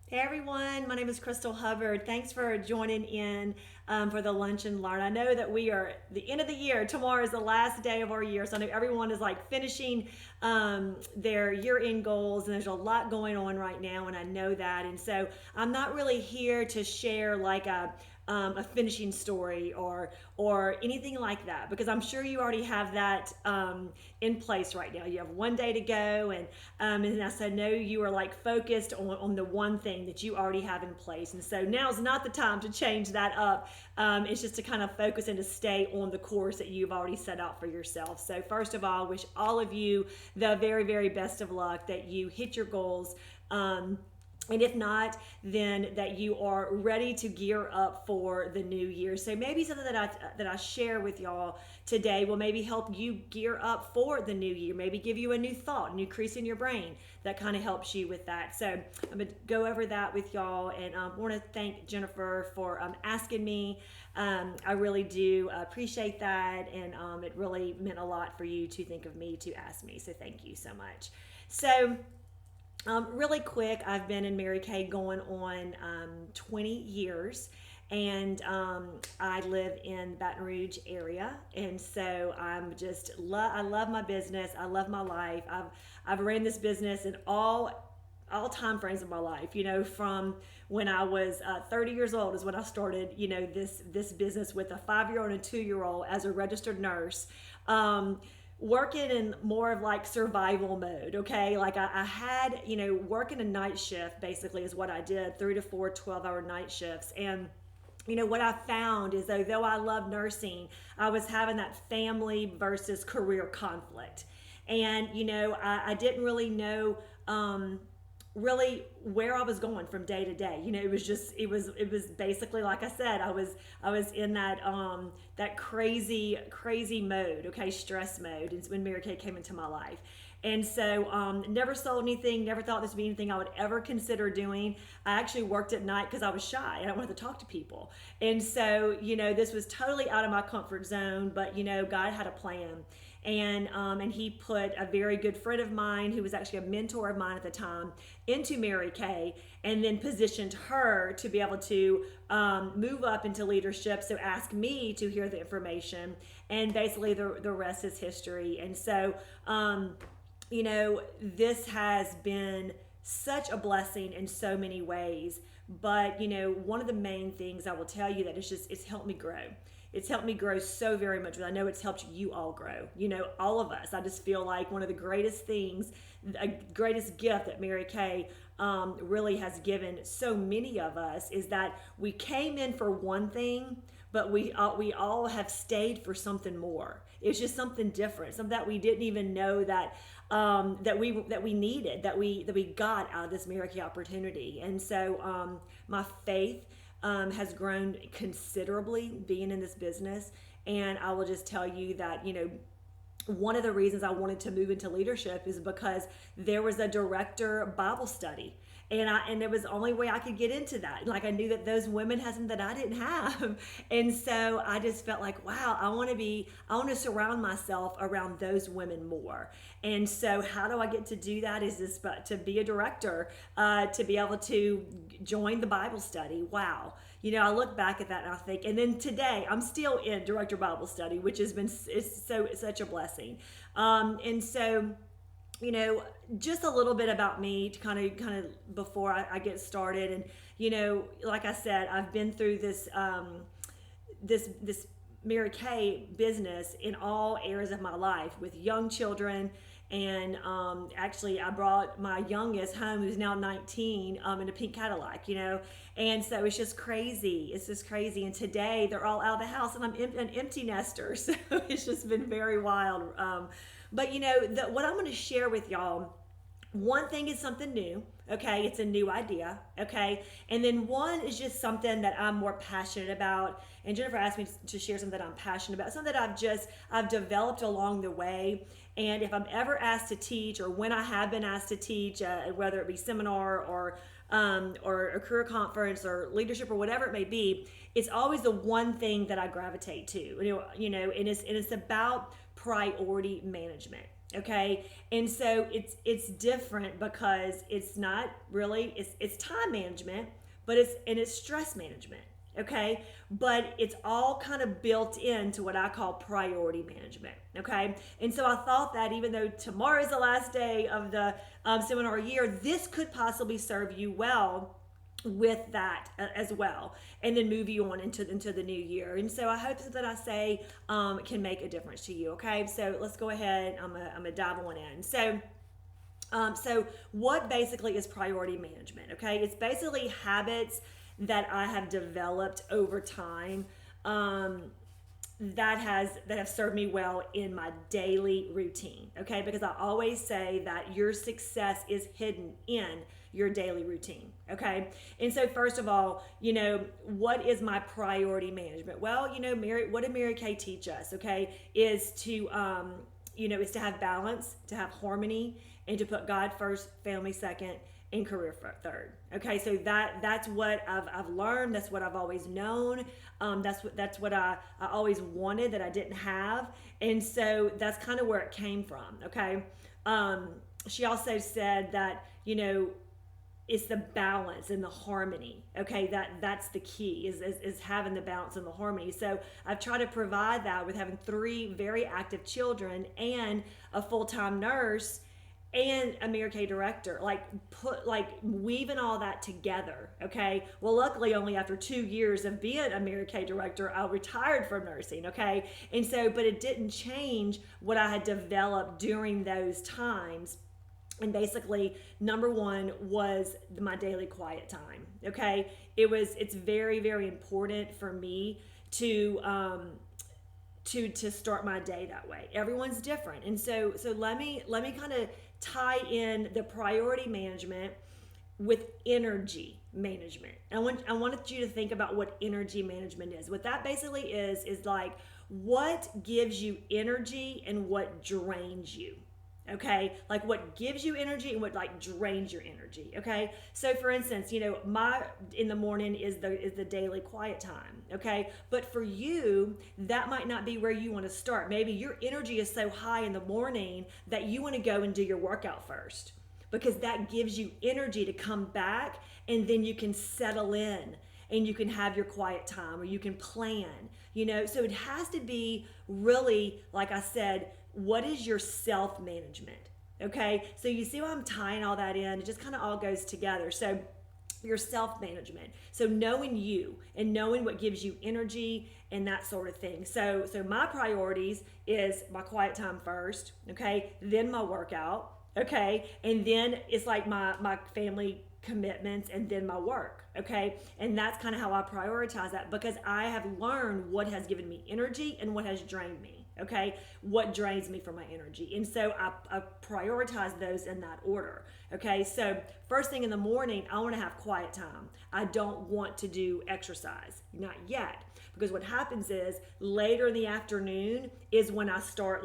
Hey everyone, my name is Crystal Hubbard. Thanks for joining in for the Lunch and Learn. I know that we are the end of the year. Tomorrow is the last day of our year, so I know everyone is like finishing their year-end goals, and there's a lot going on right now, and I know that. And so I'm not really here to share like a finishing story or anything like that, because I'm sure you already have that in place right now. You have one day to go, and I said no, you are like focused on the one thing that you already have in place, and so now's not the time to change that up. It's just to kind of focus and to stay on the course that you've already set out for yourself. So first of all, I wish all of you the very, very best of luck, that you hit your goals. And if not, then that you are ready to gear up for the new year. So maybe something that I share with y'all today will maybe help you gear up for the new year. Maybe give you a new thought, new crease in your brain that kind of helps you with that. So I'm gonna go over that with y'all, and I want to thank Jennifer for asking me. I really do appreciate that, and it really meant a lot for you to think of me to ask me. So thank you so much. So really quick, I've been in Mary Kay going on 20 years, and I live in Baton Rouge area, and so I love my business. I love my life. I've ran this business in all time frames of my life. You know, from when I was 30 years old is when I started. You know, this business with a 5-year-old and a 2-year-old as a registered nurse. Working in more of like survival mode. Okay, like I had, you know, working a night shift basically is what I did, 3 to 4 12-hour night shifts. And you know what I found is, though I love nursing, I was having that family versus career conflict. And you know, I didn't really know really where I was going from day to day. You know, it was basically like I said, I was in that crazy mode, okay, stress mode. It's when Mary Kay came into my life. And so, never sold anything, never thought this would be anything I would ever consider doing. I actually worked at night because I was shy and I wanted to talk to people. And so, you know, this was totally out of my comfort zone, but, you know, God had a plan. And he put a very good friend of mine, who was actually a mentor of mine at the time, into Mary Kay, and then positioned her to be able to move up into leadership. So ask me to hear the information, and basically the rest is history. And so, you know, this has been such a blessing in so many ways. But, you know, one of the main things I will tell you that it's helped me grow. It's helped me grow so very much. I know it's helped you all grow, you know, all of us. I just feel like one of the greatest things, a greatest gift that Mary Kay really has given so many of us, is that we came in for one thing, but we all have stayed for something more. It's just something different, something that we didn't even know that we needed, that we got out of this Mary Kay opportunity. And so my faith has grown considerably being in this business. And I will just tell you that, you know, one of the reasons I wanted to move into leadership is because there was a director Bible study. And it was the only way I could get into that. Like, I knew that those women had something that I didn't have. And so I just felt like, wow, I want to surround myself around those women more. And so how do I get to do that? Is this but to be a director, to be able to join the Bible study. Wow. You know, I look back at that and I think, and then today I'm still in director Bible study, which has been it's such a blessing. And so, you know, just a little bit about me to kind of before I get started. And you know, like I said, I've been through this Mary Kay business in all areas of my life with young children. And actually, I brought my youngest home, who's now 19, in a pink Cadillac, you know. And so it's just crazy. It's just crazy. And today they're all out of the house, and I'm an empty nester. So it's just been very wild. But you know, what I'm going to share with y'all, one thing is something new. Okay, it's a new idea. Okay, and then one is just something that I'm more passionate about. And Jennifer asked me to share something that I'm passionate about, something that I've developed along the way. And if I'm ever asked to teach, or when I have been asked to teach, whether it be seminar or a career conference or leadership or whatever it may be, it's always the one thing that I gravitate to. And it's about priority management. Okay, and so it's different because it's not really it's time management, but it's stress management. Okay, but it's all kind of built into what I call priority management. Okay, and so I thought that even though tomorrow is the last day of the seminar year, this could possibly serve you well with that as well, and then move you on into the new year. And so I hope that I say can make a difference to you. Okay, so let's go ahead. I'm gonna dive on in. So what basically is priority management? Okay, it's basically habits that I have developed over time, that have served me well in my daily routine. Okay, because I always say that your success is hidden in your daily routine. Okay, and so first of all, what is my priority management? Well, what did Mary Kay teach us? Okay, is to is to have balance, to have harmony, and to put God first, family second, and career third. Okay, so that's what I've learned. That's what I've always known. That's what I always wanted that I didn't have, and so that's kind of where it came from. Okay, she also said that it's the balance and the harmony. Okay, that's the key is having the balance and the harmony. So I've tried to provide that with having 3 very active children and a full-time nurse and a Mary Kay director, weaving all that together. Okay, well, luckily only after 2 years of being a Mary Kay director, I retired from nursing. Okay, and so but it didn't change what I had developed during those times. And basically, number one was my daily quiet time. Okay, it's very, very important for me to start my day that way. Everyone's different, and so let me kind of tie in the priority management with energy management. I wanted you to think about what energy management is. What that basically is like what gives you energy and what drains you. Okay, like what gives you energy and what drains your energy. Okay, so for instance, my in the morning is the daily quiet time. Okay, but for you, that might not be where you want to start. Maybe your energy is so high in the morning that you want to go and do your workout first, because that gives you energy to come back, and then you can settle in and you can have your quiet time, or you can plan. So it has to be really, like I said, what is your self-management? Okay, so you see why I'm tying all that in? It just kind of all goes together. So your self-management, so knowing you and knowing what gives you energy and that sort of thing. So my priorities is my quiet time first, okay, then my workout, okay, and then it's like my family commitments, and then my work. Okay, and that's kind of how I prioritize that, because I have learned what has given me energy and what has drained me. Okay, what drains me from my energy, and so I prioritize those in that order. Okay, so first thing in the morning, I want to have quiet time. I don't want to do exercise, not yet, because what happens is later in the afternoon is when I start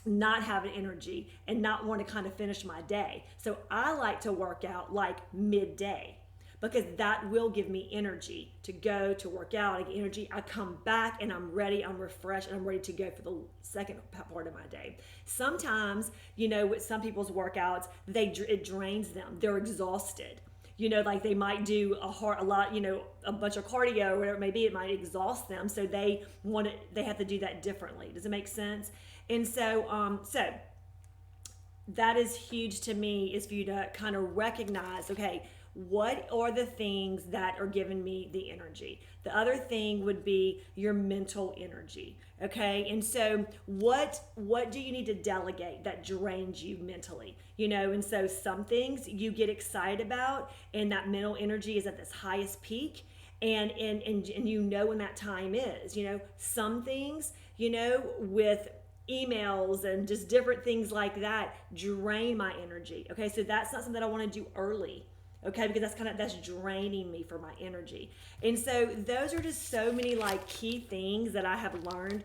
not having energy and not want to kind of finish my day. So I like to work out midday, because that will give me energy to go to work out. I get energy, I come back and I'm ready, I'm refreshed, and I'm ready to go for the second part of my day. Sometimes, with some people's workouts, it drains them. They're exhausted. They might do a bunch of cardio or whatever it may be. It might exhaust them, so they have to do that differently. Does it make sense? And so that is huge to me, is for you to kind of recognize, okay, what are the things that are giving me the energy? The other thing would be your mental energy. Okay, and so what do you need to delegate that drains you mentally? And so some things you get excited about, and that mental energy is at this highest peak, and when that time is. Some things, with emails and just different things like that drain my energy. Okay, so that's not something that I want to do early. Okay, because that's draining me for my energy. And so those are just so many key things that I have learned.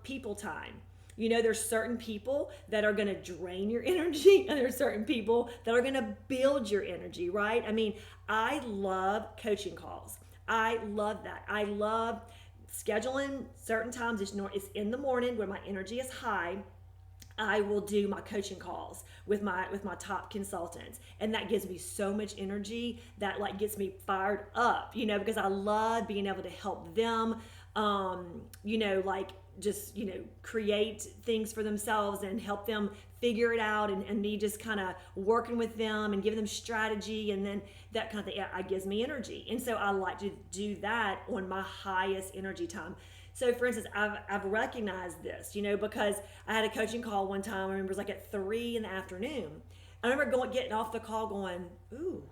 People time. There's certain people that are going to drain your energy, and there's certain people that are going to build your energy, right? I mean, I love coaching calls. I love that. I love scheduling certain times. It's in the morning when my energy is high. I will do my coaching calls with my top consultants, and that gives me so much energy that like gets me fired up, because I love being able to help them, like just create things for themselves and help them figure it out, and me just kind of working with them and giving them strategy, and then that kind of thing, it gives me energy, and so I like to do that on my highest energy time. So, for instance, I've recognized this, because I had a coaching call one time. I remember it was like at 3 in the afternoon. I remember getting off the call going, ooh,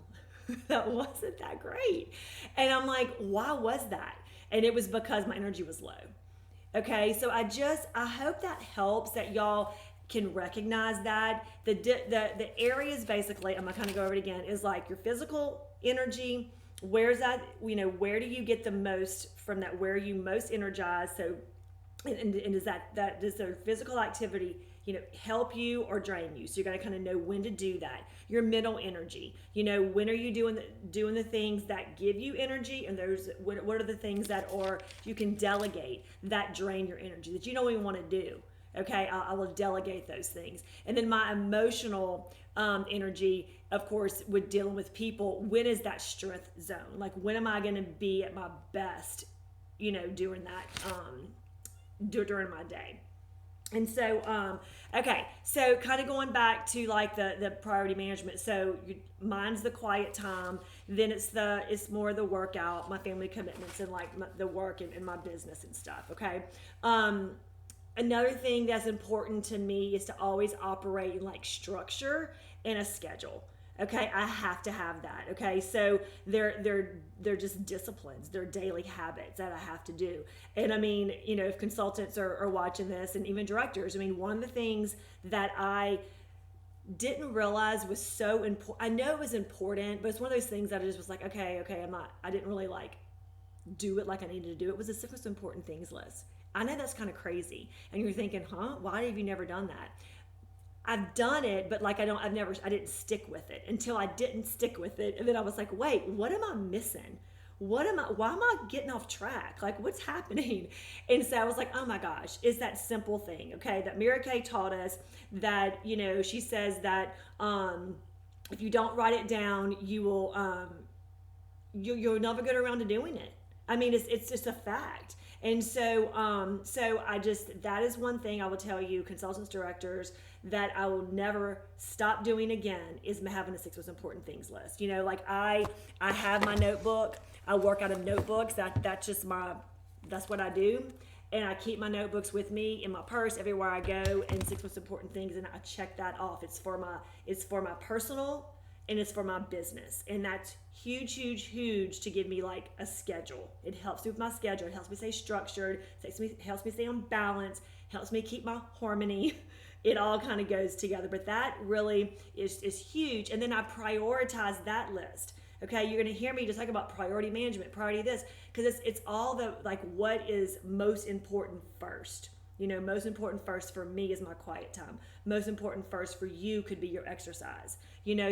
that wasn't that great. And I'm like, why was that? And it was because my energy was low. Okay, so I hope that helps, that y'all can recognize that. The areas, basically, I'm gonna kind of go over it again, is like your physical energy. Where's that, where do you get the most from that? Where are you most energized? So, and does does the physical activity, help you or drain you? So you got to kind of know when to do that. Your mental energy, when are you doing the things that give you energy, and what are the things that you can delegate that drain your energy, that you don't even want to do. Okay, I will delegate those things. And then my emotional energy, of course, with dealing with people, when is that strength zone? Like, when am I going to be at my best, during that, during my day? And so, okay, so kind of going back to like the priority management. So mine's the quiet time, then it's more the workout, my family commitments, and like the work and my business and stuff. Okay. Another thing that's important to me is to always operate in like structure and a schedule. Okay, I have to have that. Okay, so they're just disciplines, they're daily habits that I have to do. And I mean, if consultants are watching this, and even directors, I mean, one of the things that I didn't realize was so important. I know it was important, but it's one of those things that I just was like, okay, I didn't really like do it like I needed to do it. Was the 6 most important things list. I know that's kind of crazy, and you're thinking, why have you never done that? I've done it, but like I didn't stick with it until I didn't stick with it. And then I was like, wait, what am I missing? Why am I getting off track? Like, what's happening? And so I was like, oh my gosh, it's that simple thing, okay, that Mary Kay taught us, that, she says that if you don't write it down, you will, you'll never get around to doing it. I mean, it's just a fact. And so, that is one thing I will tell you, consultants, directors, that I will never stop doing again, is having a 6 most important things list. Like I have my notebook. I work out of notebooks. That's what I do. And I keep my notebooks with me in my purse everywhere I go, and 6 most important things, and I check that off. It's for my personal, and it's for my business. And that's huge to give me like a schedule. It helps me with my schedule. It helps me stay structured. It helps me stay on balance. Helps me keep my harmony. It all kind of goes together. But that really is huge. And then I prioritize that list. Okay, you're going to hear me just talk about priority management, priority this, because it's all the like what is most important first. Most important first for me is my quiet time. Most important first for you could be your exercise.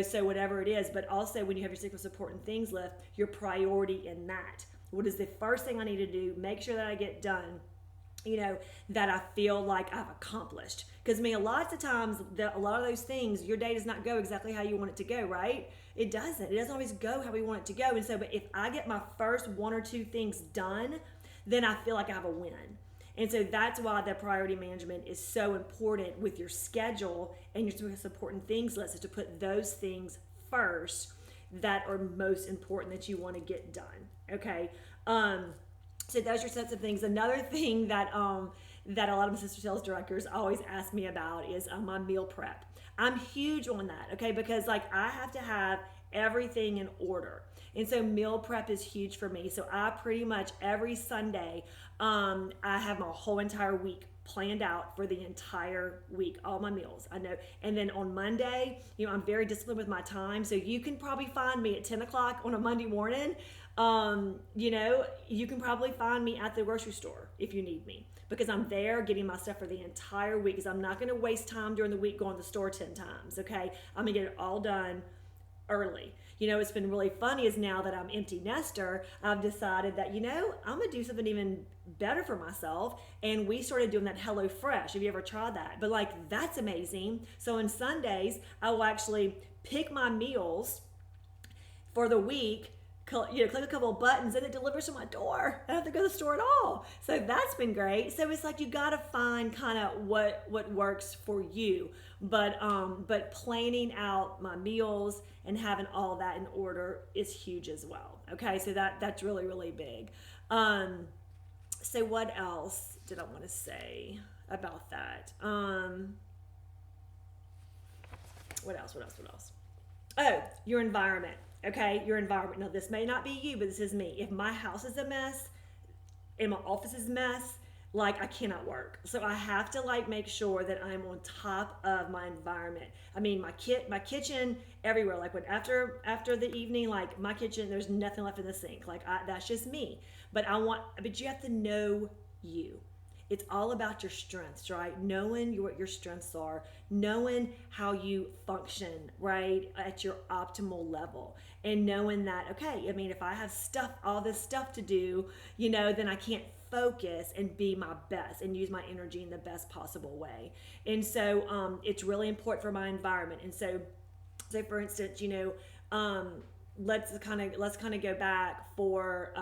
So whatever it is, but also when you have your 6 most important things list, your priority in that. What is the first thing I need to do? Make sure that I get done, that I feel like I've accomplished. Because a lot of times, a lot of those things, your day does not go exactly how you want it to go, right? It doesn't always go how we want it to go. And so, but if I get my first 1 or 2 things done, then I feel like I have a win. And so that's why the priority management is so important with your schedule and your most important things list, is to put those things first that are most important that you want to get done. Okay. So those are sets of things. Another thing that that a lot of sister sales directors always ask me about is my meal prep. I'm huge on that, okay, because like I have to have everything in order. And so meal prep is huge for me. So I pretty much every Sunday, I have my whole entire week planned out for the entire week, all my meals. I know. And then on Monday, I'm very disciplined with my time. So you can probably find me at 10 o'clock on a Monday morning. You can probably find me at the grocery store if you need me, because I'm there getting my stuff for the entire week, because I'm not going to waste time during the week going to the store 10 times. Okay. I'm going to get it all done early. It's been really funny is now that I'm empty nester, I've decided that, I'm going to do something even better for myself. And we started doing that Hello Fresh. Have you ever tried that? But like, that's amazing. So on Sundays, I will actually pick my meals for the week, click a couple of buttons and it delivers to my door. I don't have to go to the store at all. So that's been great. So it's like you got to find kind of what works for you. But planning out my meals and having all that in order is huge as well. Okay, so that's really, really big. So what else did I want to say about that? What else? Oh, your environment. Okay, your environment. Now, this may not be you, but this is me. If my house is a mess and my office is a mess, like, I cannot work. So I have to like make sure that I'm on top of my environment. I mean, my kitchen everywhere. Like when after the evening, like my kitchen, there's nothing left in the sink. Like that's just me. But you have to know you. It's all about your strengths, right? Knowing what your strengths are, knowing how you function, right, at your optimal level, and knowing that, okay, I mean, if I have all this stuff to do, then I can't focus and be my best and use my energy in the best possible way. And so it's really important for my environment. And so for instance, let's kind of go back for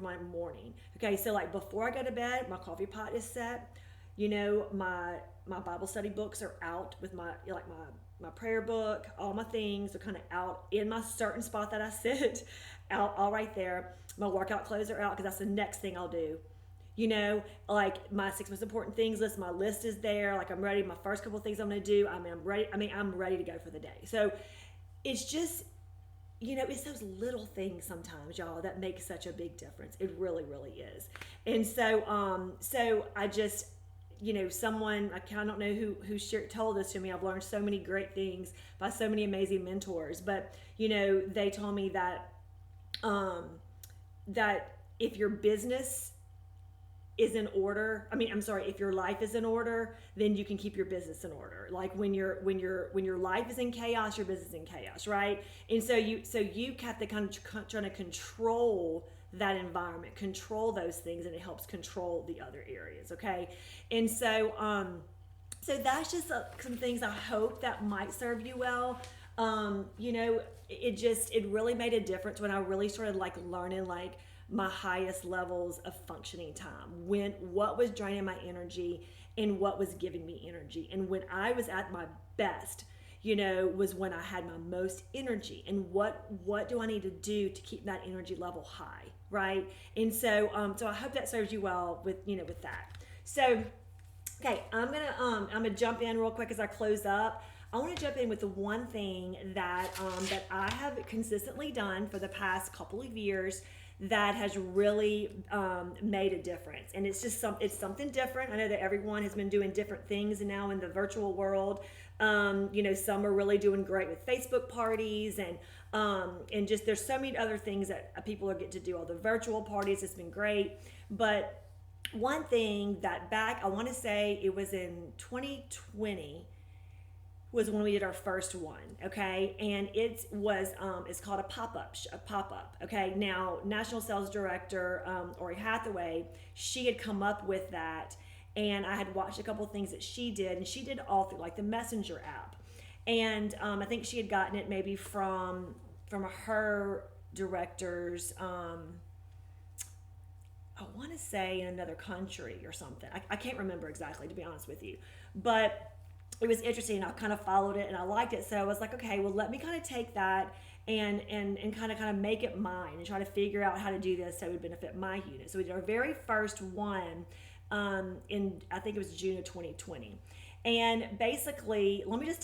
my morning. Okay, so like before I go to bed, my coffee pot is set. My Bible study books are out with my prayer book. All my things are kind of out in my certain spot that I sit, out all right there. My workout clothes are out because that's the next thing I'll do. Like my 6 most important things list, my list is there. Like I'm ready. My first couple of things I'm going to do. I'm ready. I'm ready to go for the day. So it's just, it's those little things sometimes, y'all, that make such a big difference. It really, really is. And so, I just, someone, I don't know who told this to me. I've learned so many great things by so many amazing mentors, but, they told me that, that if your business is in order, if your life is in order, then you can keep your business in order. Like when your life is in chaos, your business is in chaos, right? And so you have to kind of trying to control that environment, control those things, and it helps control the other areas, okay? And so so that's just some things I hope that might serve you well. It really made a difference when I really started like learning like my highest levels of functioning time, what was draining my energy and what was giving me energy. And when I was at my best, was when I had my most energy. And what do I need to do to keep that energy level high, right? And so so I hope that serves you well with with that. So okay, I'm gonna jump in real quick as I close up. I want to jump in with the one thing that that I have consistently done for the past couple of years that has really made a difference. And it's just it's something different. I know that everyone has been doing different things now in the virtual world. Some are really doing great with Facebook parties and just there's so many other things that people are getting to do. All the virtual parties, it's been great. But one thing that I want to say it was in 2020 was when we did our first one, okay? And it was, it's called a pop-up, okay? Now, National Sales Director, Ori Hathaway, she had come up with that, and I had watched a couple of things that she did, and she did all through, like, the Messenger app. And I think she had gotten it maybe from her directors, I want to say in another country or something. I can't remember exactly, to be honest with you. But it was interesting. I kind of followed it and I liked it. So I was like, okay, well, let me kind of take that and kind of make it mine and try to figure out how to do this so it would benefit my unit. So we did our very first one in, I think it was June of 2020. And basically, let me just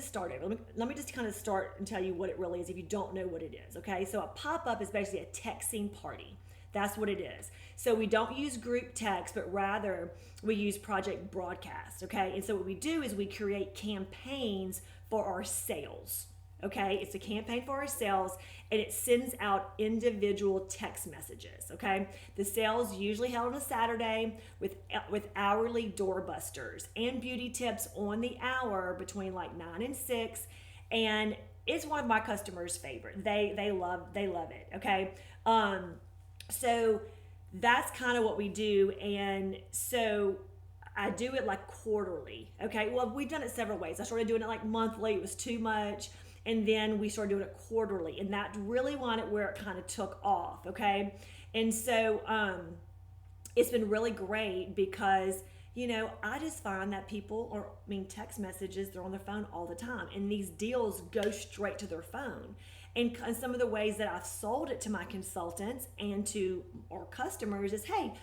start it. Let me just kind of start and tell you what it really is if you don't know what it is, okay? So a pop-up is basically a texting party. That's what it is. So we don't use group text, but rather we use Project Broadcast, okay? And so what we do is we create campaigns for our sales, okay? It's a campaign for our sales, and it sends out individual text messages, okay? The sales usually held on a Saturday with hourly doorbusters and beauty tips on the hour between like 9 and 6, and it's one of my customers' favorite. They love it. Okay. So that's kind of what we do. And so I do it like quarterly. Okay. Well, we've done it several ways. I started doing it like monthly. It was too much. And then we started doing it quarterly. And that really wanted where it kind of took off. Okay. And so it's been really great because, I just find that people text messages, they're on their phone all the time. And these deals go straight to their phone. And some of the ways that I've sold it to my consultants and to our customers is, hey,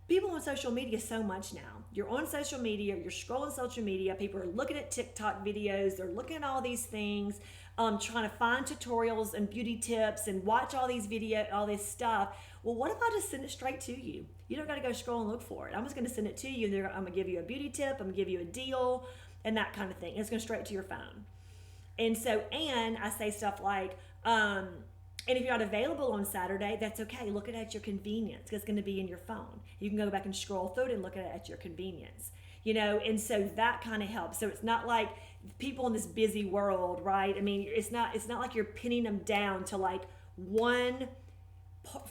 people on social media so much now. You're on social media, you're scrolling social media, people are looking at TikTok videos, they're looking at all these things, trying to find tutorials and beauty tips and watch all these all this stuff. Well, what if I just send it straight to you? You don't got to go scroll and look for it. I'm just going to send it to you, and I'm going to give you a beauty tip, I'm going to give you a deal, and that kind of thing. It's going straight to your phone. And so, and I say stuff like, and if you're not available on Saturday, that's okay. Look at it at your convenience because it's going to be in your phone. You can go back and scroll through it and look at it at your convenience, and so that kind of helps. So it's not like people in this busy world, right? I mean, it's not like you're pinning them down to like one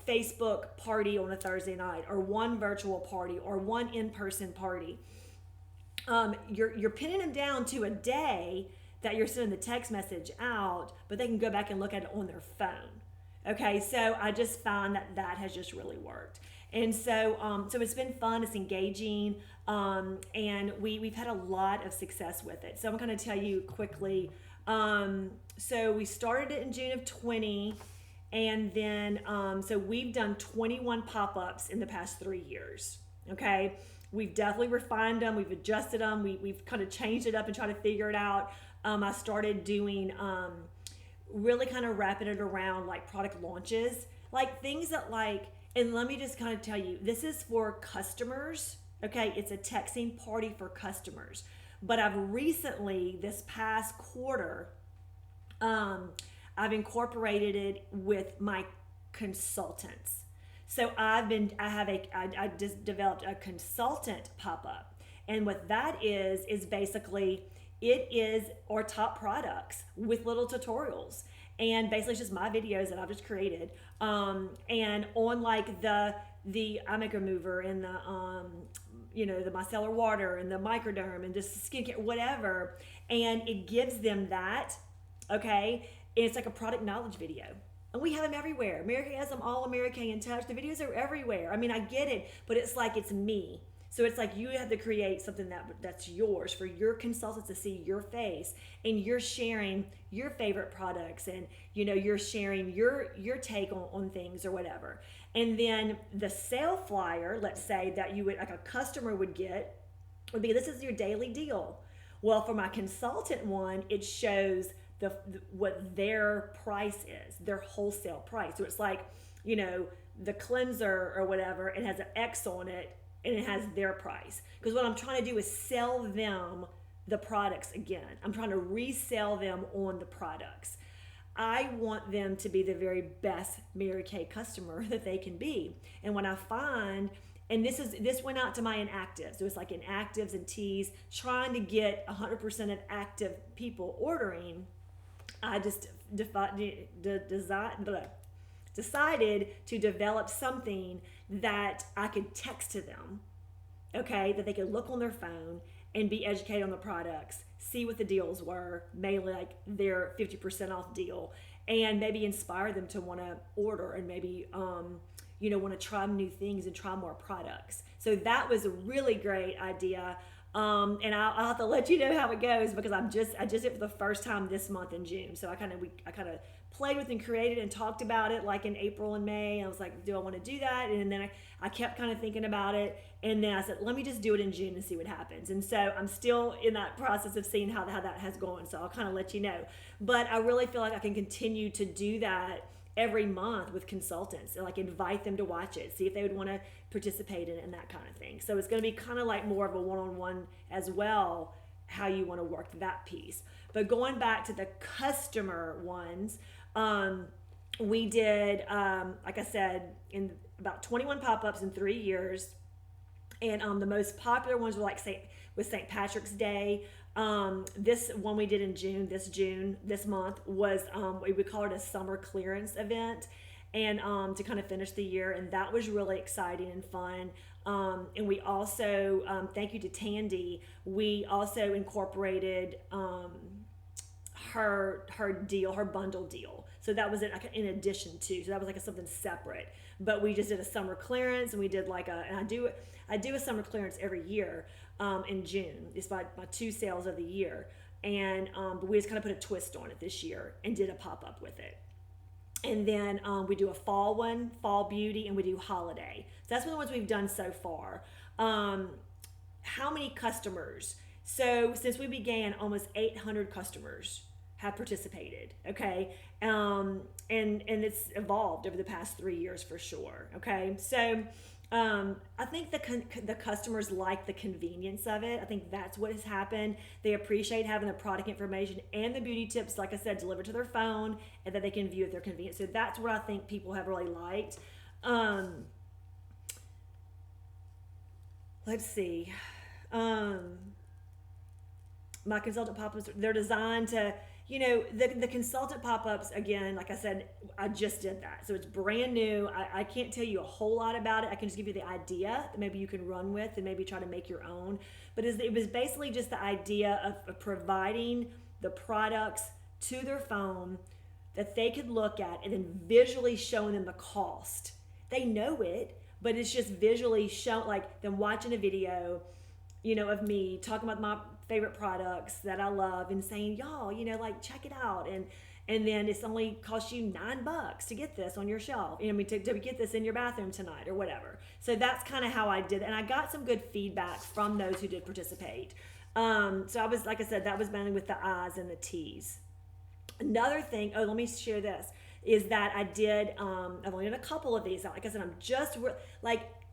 Facebook party on a Thursday night or one virtual party or one in-person party. You're pinning them down to a day that you're sending the text message out, but they can go back and look at it on their phone. Okay, so I just find that has just really worked. And so it's been fun, it's engaging, and we've had a lot of success with it. So I'm going to tell you quickly. So we started it in June of 20, and then so we've done 21 pop-ups in the past 3 years. Okay, we've definitely refined them, we've adjusted them, we've kind of changed it up and tried to figure it out. I started doing really kind of wrapping it around like product launches, like things that like, and let me just kind of tell you, this is for customers. Okay, it's a texting party for customers. But I've recently, this past quarter, I've incorporated it with my consultants. So I just developed a consultant pop-up. And what that is basically, it is our top products with little tutorials. And basically it's just my videos that I've just created. And on like the eye makeup remover and the micellar water and the microderm and just skincare, whatever. And it gives them that, okay? And it's like a product knowledge video. And we have them everywhere. Mary Kay has them all on Mary Kay in Touch. The videos are everywhere. I mean, I get it, but it's like it's me. So it's like you have to create something that's yours for your consultants to see your face, and you're sharing your favorite products, and you're sharing your take on things or whatever. And then the sale flyer, let's say that you would like a customer would get, would be, this is your daily deal. Well, for my consultant one, it shows what their price is, their wholesale price. So it's like, the cleanser or whatever, it has an X on it, and it has their price. Because what I'm trying to do is sell them the products again. I'm trying to resell them on the products. I want them to be the very best Mary Kay customer that they can be. And when I find, and this went out to my inactives. So it's like inactives and teas, trying to get 100% of active people ordering. I just decided to develop something that I could text to them, okay, that they could look on their phone and be educated on the products, see what the deals were, mainly like their 50% off deal, and maybe inspire them to want to order and maybe want to try new things and try more products. So that was a really great idea. And I'll have to let you know how it goes, because I just did it for the first time this month in June. So I kind of played with and created and talked about it like in April and May. I was like, do I want to do that? And then I kept kind of thinking about it. And then I said, let me just do it in June and see what happens. And so I'm still in that process of seeing how that has gone. So I'll kind of let you know. But I really feel like I can continue to do that every month with consultants and like invite them to watch it, see if they would want to participate in it and that kind of thing. So it's going to be kind of like more of a one-on-one as well, how you want to work that piece. But going back to the customer ones, we did, like I said, in about 21 pop-ups in 3 years. And the most popular ones were like St. Patrick's Day. This one we did in June, this month was, we would call it a summer clearance event, and to kind of finish the year. And that was really exciting and fun. And we also, thank you to Tandy, we also incorporated her bundle deal. So that was in addition to, so that was like something separate. But we just did a summer clearance, and we did and I do a summer clearance every year in June. It's my 2 sales of the year. And but we just kind of put a twist on it this year and did a pop-up with it. And then we do a fall one, fall beauty, and we do holiday. So that's one of the ones we've done so far. How many customers? So since we began, almost 800 customers have participated. Okay, and it's evolved over the past 3 years for sure. Okay, so I think the customers like the convenience of it. I think that's what has happened. They appreciate having the product information and the beauty tips, like I said, delivered to their phone, and that they can view at their convenience. So that's what I think people have really liked. Let's see. My consultant pop-ups, they're designed to, the consultant pop-ups, again, like I said, I just did that. So it's brand new. I can't tell you a whole lot about it. I can just give you the idea that maybe you can run with and maybe try to make your own. But it was basically just the idea of providing the products to their phone that they could look at, and then visually showing them the cost. They know it, but it's just visually shown, like them watching a video, of me talking about my favorite products that I love and saying, y'all, like check it out. And then it's only cost you $9 to get this on your shelf. To get this in your bathroom tonight or whatever. So that's kind of how I did it. And I got some good feedback from those who did participate. So I was, like I said, that was mainly with the I's and the T's. Another thing, let me share this, is that I did, I've only done a couple of these. Like I said, I'm just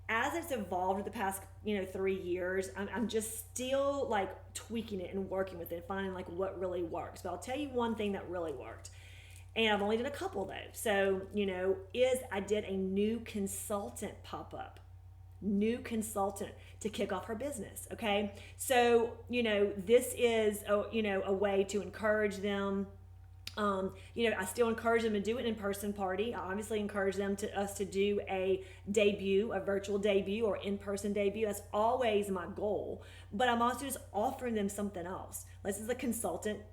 as it's evolved in the past, 3 years, I'm just still like tweaking it and working with it, finding like what really works. But I'll tell you one thing that really worked. And I've only done a couple though. So, is I did a new consultant pop-up. New consultant to kick off her business. Okay. So, this is a way to encourage them. I still encourage them to do an in-person party. I obviously encourage us to do a virtual debut or in-person debut. That's always my goal. But I'm also just offering them something else. This is a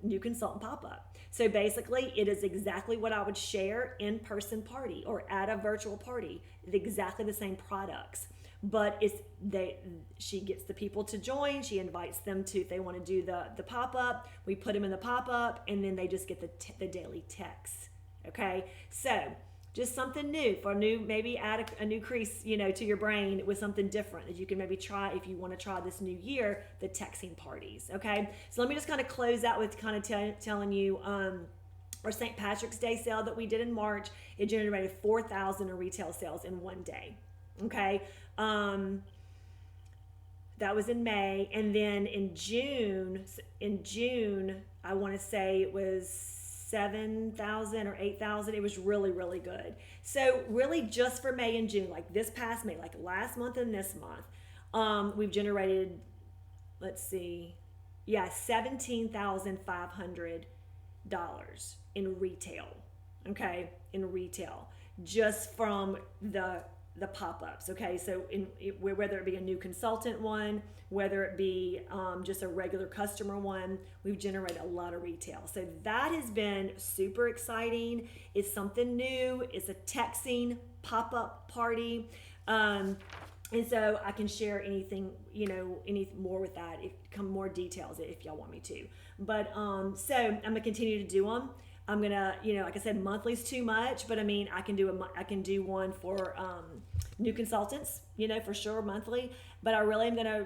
new consultant pop-up. So basically, it is exactly what I would share in-person party or at a virtual party. It's exactly the same products. But she gets the people to join. She invites them to, if they want to do the pop-up, we put them in the pop-up, and then they just get the daily text. Okay, so just something new maybe add a new crease, to your brain with something different that you can maybe try if you want to try this new year, the texting parties. Okay, so let me just kind of close out with kind of telling you our St. Patrick's Day sale that we did in March. It generated $4,000 in retail sales in one day. Okay. That was in May. And then in June, I want to say it was 7,000 or 8,000. It was really, really good. So really just for May and June, like this past May, like last month and this month, we've generated, $17,500 in retail. Okay. In retail, just from the pop-ups. Okay, so whether it be a new consultant one, whether it be just a regular customer one, we've generated a lot of retail. So that has been super exciting. It's something new. It's a texting pop-up party. And so I can share anything, any more with that, more details if y'all want me to. But so I'm gonna continue to do them. I'm gonna, like I said, monthly's too much, but I can do one for new consultants, for sure monthly. But I really am gonna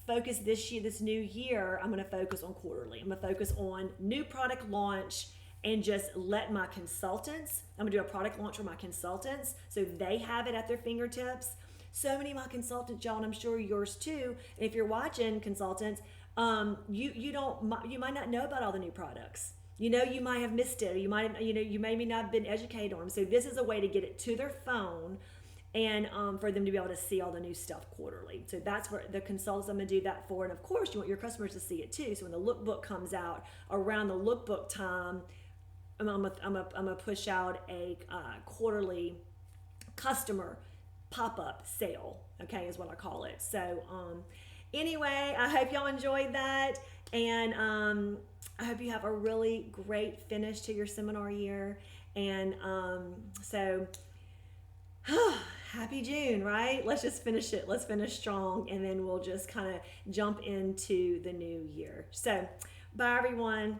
focus this new year. I'm gonna focus on quarterly. I'm gonna focus on new product launch and just let my consultants. I'm gonna do a product launch for my consultants so they have it at their fingertips. So many of my consultants, y'all, and I'm sure yours too. And if you're watching consultants, you might not know about all the new products. You might have missed it, or you may not have been educated on them. So this is a way to get it to their phone and for them to be able to see all the new stuff quarterly. So that's where the consultants I'm going to do that for. And of course, you want your customers to see it too. So when the lookbook comes out around the lookbook time, I'm gonna push out a quarterly customer pop-up sale, okay, is what I call it. So anyway, I hope y'all enjoyed that, and I hope you have a really great finish to your seminar year. And so happy June, right? Let's just finish it. Let's finish strong, and then we'll just kind of jump into the new year. So bye everyone.